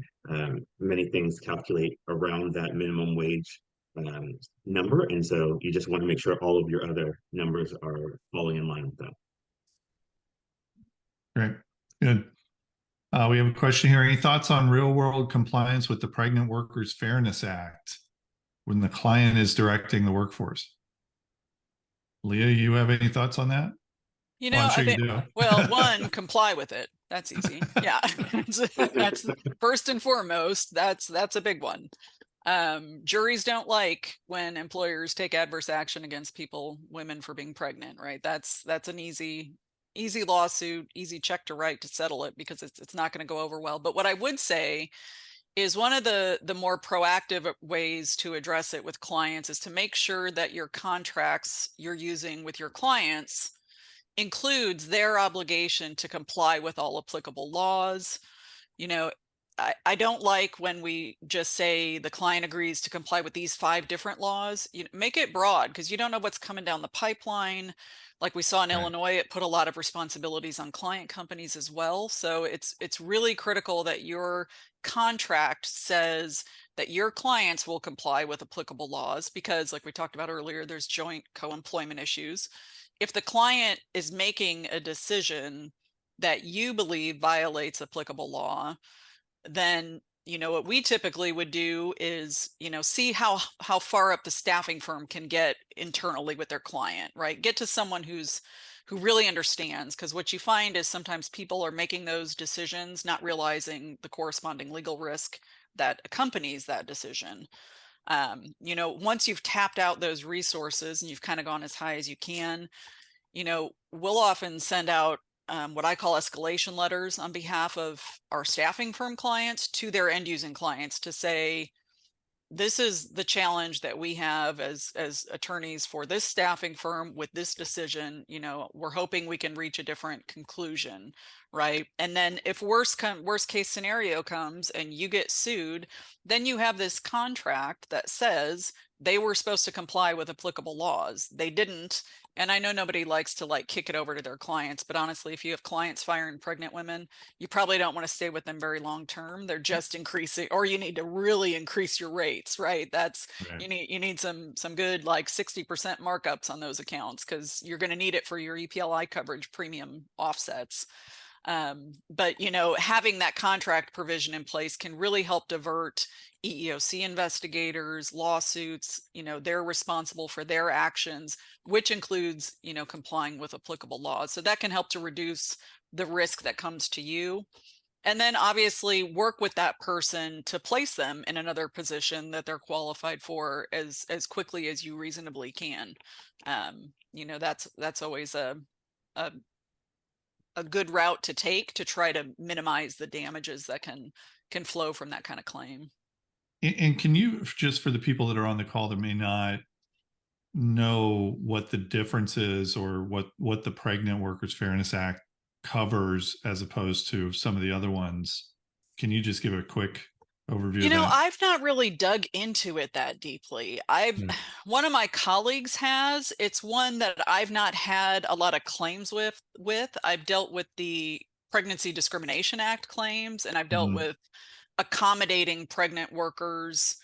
Many things calculate around that minimum wage number, and so you just want to make sure all of your other numbers are falling in line with that. Great, good. We have a question here. Any thoughts on real world compliance with the Pregnant Workers Fairness Act when the client is directing the workforce? Leah, you have any thoughts on that? I'm sure you do. Well, one, comply with it. That's easy. Yeah. That's first and foremost. That's a big one. Juries don't like when employers take adverse action against women for being pregnant, right? That's an easy easy lawsuit, easy check to write to settle it, because it's not going to go over well. But what I would say is one of the more proactive ways to address it with clients is to make sure that your contracts you're using with your clients includes their obligation to comply with all applicable laws. You know, I don't like when we just say the client agrees to comply with these 5 different laws. You know, make it broad, because you don't know what's coming down the pipeline. Like we saw in Right. Illinois, it put a lot of responsibilities on client companies as well. So it's really critical that your contract says that your clients will comply with applicable laws, because like we talked about earlier, there's joint co-employment issues. If the client is making a decision that you believe violates applicable law, then what we typically would do is see how far up the staffing firm can get internally with their client, right? Get to someone who really understands, because what you find is sometimes people are making those decisions not realizing the corresponding legal risk that accompanies that decision. Once you've tapped out those resources and you've kind of gone as high as you can, we'll often send out what I call escalation letters on behalf of our staffing firm clients to their end using clients to say, this is the challenge that we have as attorneys for this staffing firm with this decision. We're hoping we can reach a different conclusion, right? And then if worst case scenario comes and you get sued, then you have this contract that says they were supposed to comply with applicable laws. They didn't. And I know nobody likes to kick it over to their clients, but honestly, if you have clients firing pregnant women, you probably don't want to stay with them very long term. They're just increasing, or you need to really increase your rates, right? That's Right. you need some good 60% markups on those accounts, because you're going to need it for your EPLI coverage premium offsets. But having that contract provision in place can really help divert EEOC investigators, lawsuits. They're responsible for their actions, which includes complying with applicable laws. So that can help to reduce the risk that comes to you, and then obviously work with that person to place them in another position that they're qualified for as quickly as you reasonably can. That's always a good route to take to try to minimize the damages that can flow from that kind of claim. And can you, just for the people that are on the call that may not know what the difference is, or what the Pregnant Workers Fairness Act covers as opposed to some of the other ones, can you just give a quick overview of that? I've not really dug into it that deeply. One of my colleagues has. It's one that I've not had a lot of claims with. I've dealt with the Pregnancy Discrimination Act claims, and I've dealt with accommodating pregnant workers,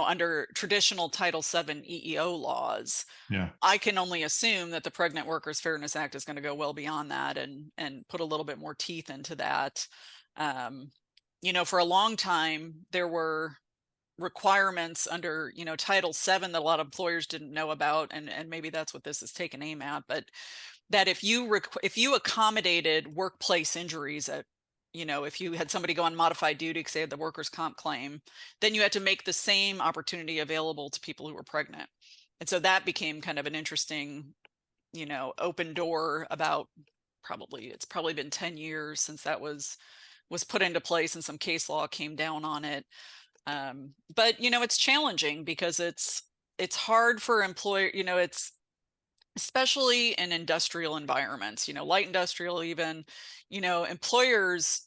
under traditional Title VII EEO laws. Yeah. I can only assume that the Pregnant Workers Fairness Act is going to go well beyond that and put a little bit more teeth into that. For a long time, there were requirements under, Title VII that a lot of employers didn't know about, and maybe that's what this is taking aim at. But that if you accommodated workplace injuries at, if you had somebody go on modified duty because they had the workers' comp claim, then you had to make the same opportunity available to people who were pregnant. And so that became kind of an interesting, open door. About it's probably been 10 years since that was put into place, and some case law came down on it. But it's challenging because it's hard for employer, it's especially in industrial environments, light industrial even, employers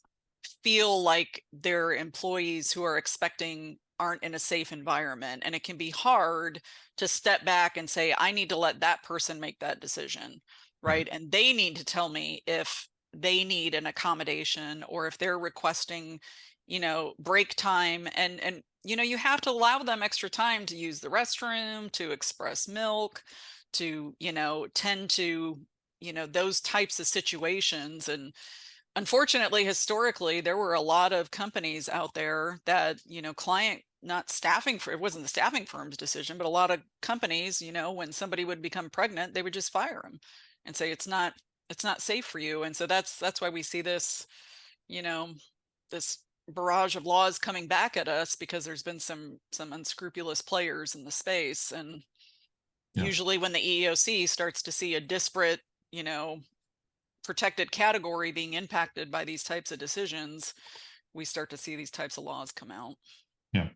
feel like their employees who are expecting aren't in a safe environment, and it can be hard to step back and say, I need to let that person make that decision, right? And they need to tell me if they need an accommodation, or if they're requesting break time, and you have to allow them extra time to use the restroom, to express milk, to tend to those types of situations. And unfortunately, historically, there were a lot of companies out there that client, not staffing for, it wasn't the staffing firm's decision, but a lot of companies, when somebody would become pregnant, they would just fire them and say it's not safe for you. And so that's why we see this this barrage of laws coming back at us, because there's been some unscrupulous players in the space. And usually when the EEOC starts to see a disparate protected category being impacted by these types of decisions, we start to see these types of laws come out. Yeah.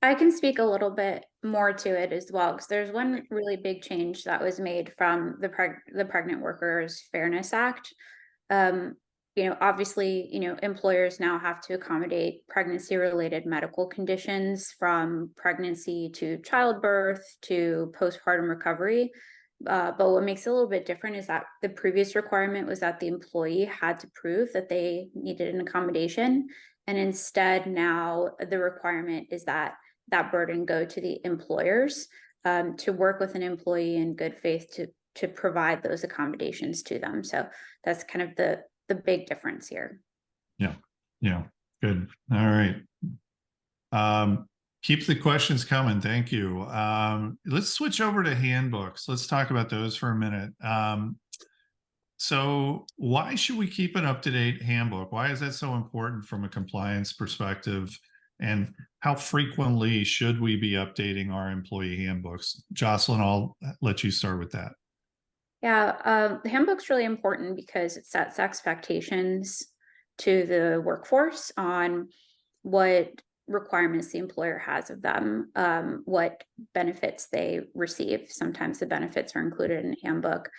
I can speak a little bit more to it as well, because there's one really big change that was made from the Pregnant Workers Fairness Act. Obviously, employers now have to accommodate pregnancy-related medical conditions, from pregnancy to childbirth to postpartum recovery. But what makes it a little bit different is that the previous requirement was that the employee had to prove that they needed an accommodation. And instead, now the requirement is that that burden go to the employers, to work with an employee in good faith to provide those accommodations to them. So that's kind of the big difference here. Yeah, good. All right. Keep the questions coming. Thank you. Let's switch over to handbooks. Let's talk about those for a minute. So why should we keep an up-to-date handbook? Why is that so important from a compliance perspective? And how frequently should we be updating our employee handbooks? Jocelyn, I'll let you start with that. Yeah, the handbook's really important because it sets expectations to the workforce on what requirements the employer has of them, what benefits they receive. Sometimes the benefits are included in a handbook,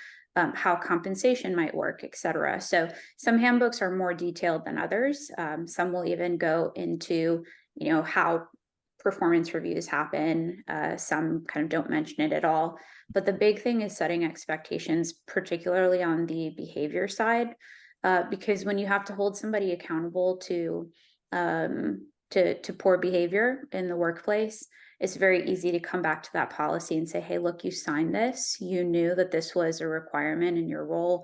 how compensation might work, etc. So some handbooks are more detailed than others. Some will even go into, how performance reviews happen. Some kind of don't mention it at all. But the big thing is setting expectations, particularly on the behavior side, because when you have to hold somebody accountable to poor behavior in the workplace, it's very easy to come back to that policy and say, hey, look, you signed this. You knew that this was a requirement in your role.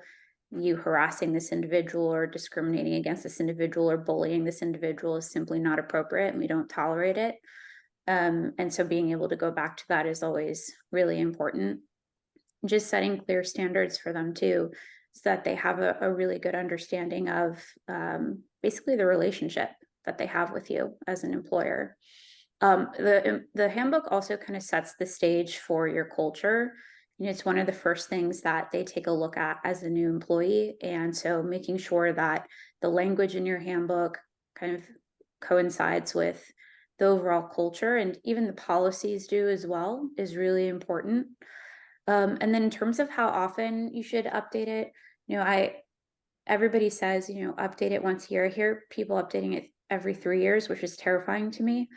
You harassing this individual or discriminating against this individual or bullying this individual is simply not appropriate, and we don't tolerate it. And so being able to go back to that is always really important. Just setting clear standards for them too, so that they have a really good understanding of basically the relationship that they have with you as an employer. The handbook also kind of sets the stage for your culture. It's one of the first things that they take a look at as a new employee. And so making sure that the language in your handbook kind of coincides with the overall culture, and even the policies do as well, is really important. And then in terms of how often you should update it, everybody says, update it once a year. I hear people updating it every 3 years, which is terrifying to me.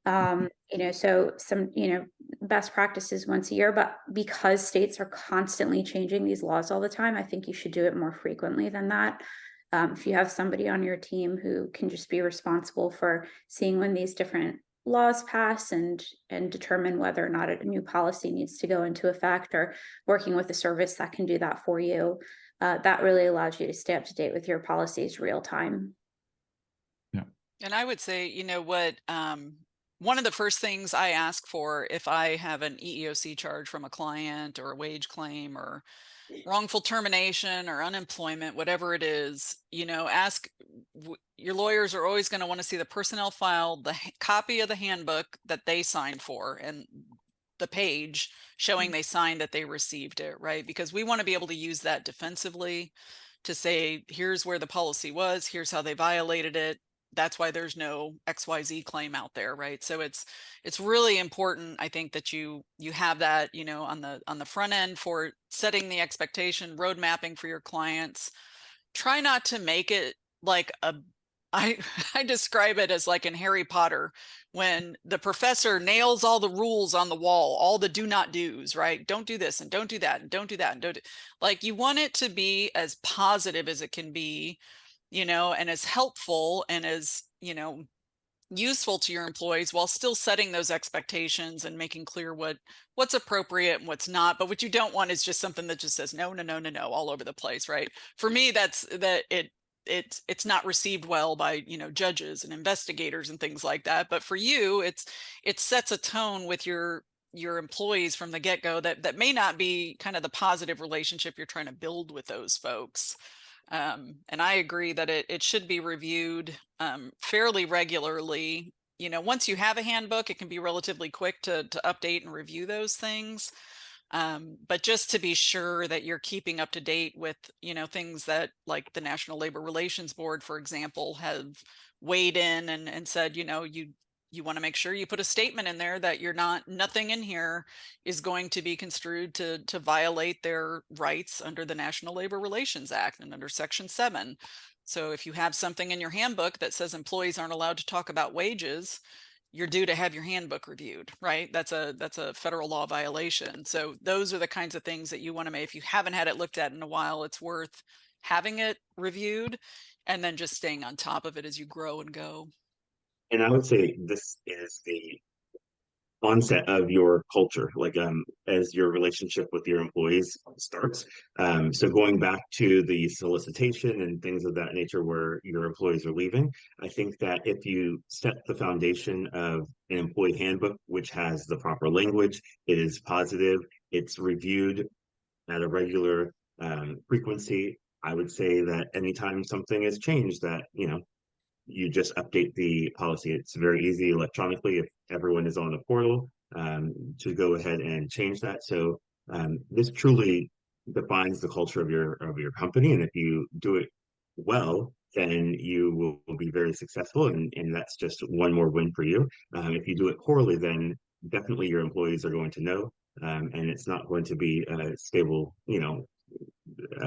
So some, best practices once a year, but because states are constantly changing these laws all the time, I think you should do it more frequently than that. If you have somebody on your team who can just be responsible for seeing when these different laws pass and determine whether or not a new policy needs to go into effect, or working with a service that can do that for you, that really allows you to stay up to date with your policies real time. Yeah. And I would say, one of the first things I ask for if I have an EEOC charge from a client, or a wage claim, or wrongful termination, or unemployment, whatever it is, your lawyers are always going to want to see the personnel file, the copy of the handbook that they signed for, and the page showing they signed that they received it, right? Because we want to be able to use that defensively to say, here's where the policy was, here's how they violated it. That's why there's no XYZ claim out there, right? So it's really important, I think, that you have that, on the front end for setting the expectation, road mapping for your clients. Try not to make it like I describe it as like in Harry Potter, when the professor nails all the rules on the wall, all the do not do's, right? Don't do this and don't do that and don't do that and don't do, like, you want it to be as positive as it can be, and as helpful and as, useful to your employees, while still setting those expectations and making clear what's appropriate and what's not. But what you don't want is just something that just says no, no, no, no, no, all over the place, right? For me, it's not received well by, judges and investigators and things like that. But for you, it sets a tone with your employees from the get-go that may not be kind of the positive relationship you're trying to build with those folks. And I agree that it should be reviewed fairly regularly. Once you have a handbook, it can be relatively quick to update and review those things. But just to be sure that you're keeping up to date with, things that like the National Labor Relations Board, for example, have weighed in and said, you want to make sure you put a statement in there that nothing in here is going to be construed to violate their rights under the National Labor Relations Act and under Section 7. So if you have something in your handbook that says employees aren't allowed to talk about wages, you're due to have your handbook reviewed, right? That's a federal law violation. So those are the kinds of things that you want to make. If you haven't had it looked at in a while, it's worth having it reviewed and then just staying on top of it as you grow and go. And I would say this is the onset of your culture, like as your relationship with your employees starts. So going back to the solicitation and things of that nature where your employees are leaving, I think that if you set the foundation of an employee handbook, which has the proper language, it is positive, it's reviewed at a regular frequency, I would say that anytime something is changed, that you just update the policy. It's very easy electronically if everyone is on a portal to go ahead and change that. So this truly defines the culture of your company, and if you do it well, then you will be very successful, and that's just one more win for you. If you do it poorly, then definitely your employees are going to know, and it's not going to be a stable,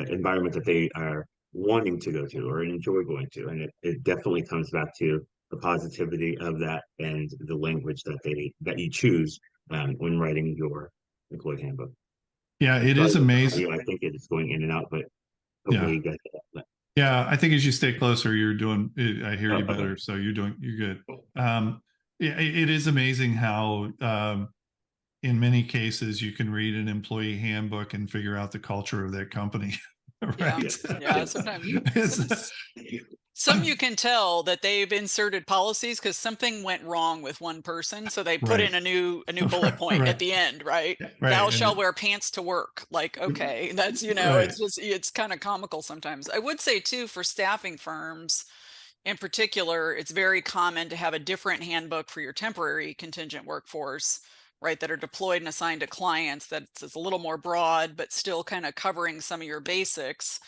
environment that they are wanting to go to or enjoy going to. And it definitely comes back to the positivity of that and the language that you choose when writing your employee handbook. Yeah, it Sorry is amazing. I think it is going in and out, but Yeah. hopefully you get that. Yeah, I think as you stay closer, you're doing, I hear you better. Okay. So you're good. It is amazing how, in many cases, you can read an employee handbook and figure out the culture of that company. Right. Yeah, sometimes some you can tell that they've inserted policies because something went wrong with one person, so they put in a new bullet point at the end, right? Thou shalt wear pants to work. Like, okay, that's it's kind of comical sometimes. I would say too, for staffing firms in particular, it's very common to have a different handbook for your temporary contingent workforce, right, that are deployed and assigned to clients that's a little more broad, but still kind of covering some of your basics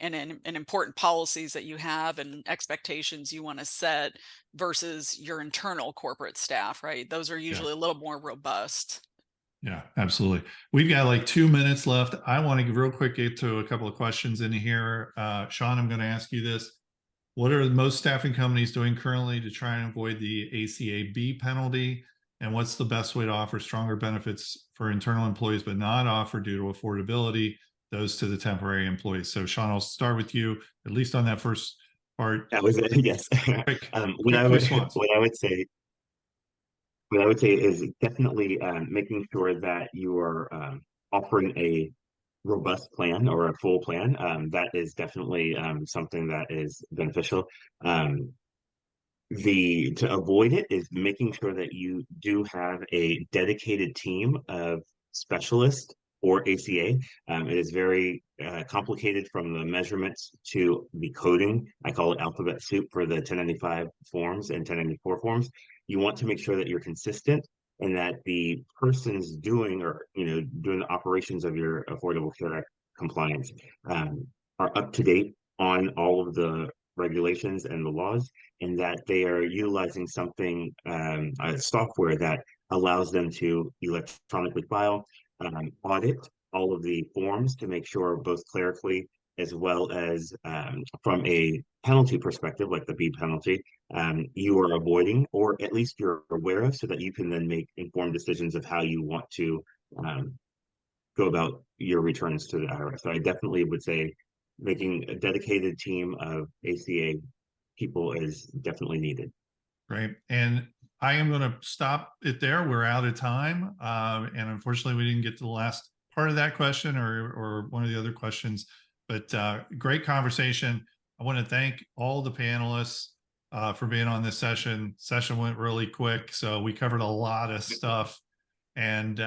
and important policies that you have and expectations you want to set versus your internal corporate staff, right? Those are usually a little more robust. Yeah, absolutely. We've got like 2 minutes left. I want to real quick get to a couple of questions in here. Sean, I'm going to ask you this. What are most staffing companies doing currently to try and avoid the ACA-B penalty? And what's the best way to offer stronger benefits for internal employees, but not offer due to affordability those to the temporary employees? So Sean, I'll start with you, at least on that first part. That was it. Yes. What I would say is definitely making sure that you are offering a robust plan or a full plan. That is definitely something that is beneficial. To avoid it is making sure that you do have a dedicated team of specialists or ACA. It is very complicated from the measurements to the coding. I call it alphabet soup for the 1095 forms and 1094 forms. You want to make sure that you're consistent and that the persons doing the operations of your Affordable Care Act compliance are up to date on all of the regulations and the laws, and that they are utilizing something, a software that allows them to electronically file, audit all of the forms to make sure both clerically as well as from a penalty perspective, like the B penalty, you are avoiding or at least you're aware of, so that you can then make informed decisions of how you want to go about your returns to the IRS. So I definitely would say making a dedicated team of ACA people is definitely needed. Right. And I am going to stop it there. We're out of time. And unfortunately, we didn't get to the last part of that question or one of the other questions, but great conversation. I want to thank all the panelists for being on this session. Session went really quick, so we covered a lot of stuff. And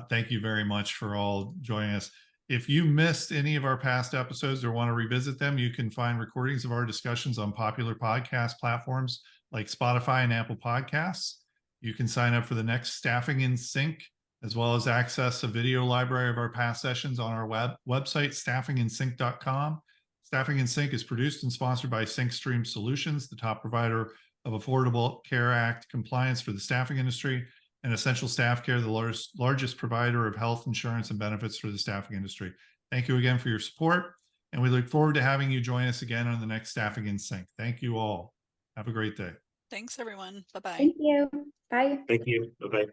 thank you very much for all joining us. If you missed any of our past episodes or want to revisit them, you can find recordings of our discussions on popular podcast platforms like Spotify and Apple Podcasts. You can sign up for the next Staffing in Sync as well as access a video library of our past sessions on our website, staffinginsync.com. Staffing in Sync is produced and sponsored by SyncStream Solutions, the top provider of Affordable Care Act compliance for the staffing industry, and Essential Staff Care, the largest provider of health insurance and benefits for the staffing industry. Thank you again for your support, and we look forward to having you join us again on the next Staffing in Sync. Thank you all. Have a great day. Thanks, everyone. Bye-bye. Thank you. Bye. Thank you. Bye-bye.